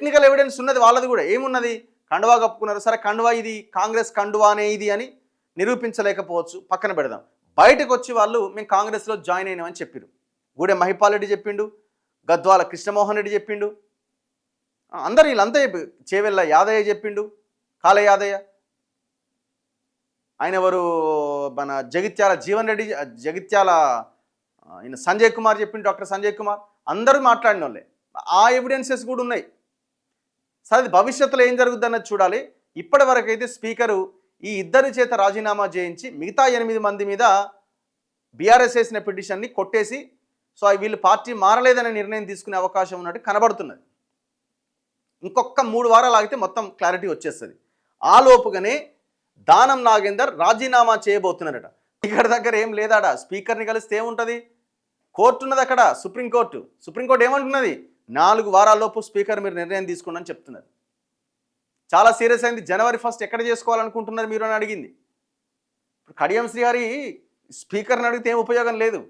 Technical evidence ఉన్నది వాళ్ళది కూడా. ఏమున్నది? కండువా కప్పుకున్నారు. సరే కండువా ఇది కాంగ్రెస్ కండువానే ఇది అని నిరూపించలేకపోవచ్చు, పక్కన పెడదాం. బయటకు వచ్చి వాళ్ళు మేము కాంగ్రెస్లో జాయిన్ అయినామని చెప్పారు. గూడెం మహిపాల్ రెడ్డి చెప్పిండు, గద్వాల కృష్ణమోహన్ రెడ్డి చెప్పిండు, అందరు వీళ్ళంతా చేవెళ్ళ యాదయ్య చెప్పిండు, కాళ యాదయ్య, ఆయన ఎవరు మన జగిత్యాల జీవన్ రెడ్డి, జగిత్యాల ఆయన సంజయ్ కుమార్ చెప్పిండు, డాక్టర్ సంజయ్ కుమార్, అందరూ మాట్లాడిన వాళ్ళే. ఆ ఎవిడెన్సెస్ కూడా ఉన్నాయి. సరే భవిష్యత్తులో ఏం జరుగుతుందన్నది చూడాలి. ఇప్పటి వరకు అయితే స్పీకరు ఈ ఇద్దరి చేత రాజీనామా చేయించి మిగతా 8 మంది మీద బీఆర్ఎస్ వేసిన పిటిషన్ని కొట్టేసి సో వీళ్ళు పార్టీ మారలేదనే నిర్ణయం తీసుకునే అవకాశం ఉన్నట్టు కనబడుతున్నది. ఇంకొక 3 వారాలు ఆగితే మొత్తం క్లారిటీ వచ్చేస్తుంది. ఆ లోపుగానే దానం నాగేందర్ రాజీనామా చేయబోతున్నారట. ఇక్కడ దగ్గర ఏం లేదాడా, స్పీకర్ని కలిస్తే ఏముంటుంది? కోర్టు ఉన్నది అక్కడ, సుప్రీంకోర్టు. సుప్రీంకోర్టు ఏమంటున్నది? 4 వారాల్లోపు స్పీకర్ మీరు నిర్ణయం తీసుకోండి అని చెప్తున్నారు. చాలా సీరియస్ అయింది. జనవరి 1 ఎక్కడ చేసుకోవాలనుకుంటున్నారు మీరు అని అడిగింది. ఇప్పుడు కడియం శ్రీహరి స్పీకర్ని అడిగితే ఏం ఉపయోగం లేదు,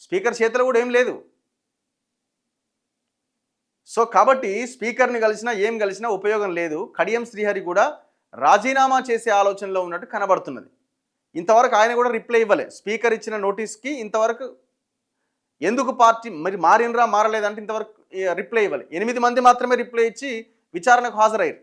స్పీకర్ చేతిలో కూడా ఏం లేదు. సో కాబట్టి స్పీకర్ని కలిసినా ఏం కలిసినా ఉపయోగం లేదు. కడియం శ్రీహరి కూడా రాజీనామా చేసే ఆలోచనలో ఉన్నట్టు కనబడుతున్నది. ఇంతవరకు ఆయన కూడా రిప్లై ఇవ్వలే. స్పీకర్ ఇచ్చిన నోటీస్కి ఇంతవరకు ఎందుకు పార్టీ మరి మారినరా మారలేదంటే ఇంతవరకు రిప్లై ఇవ్వాలి. 8 మంది మాత్రమే రిప్లై ఇచ్చి విచారణకు హాజరయ్యారు.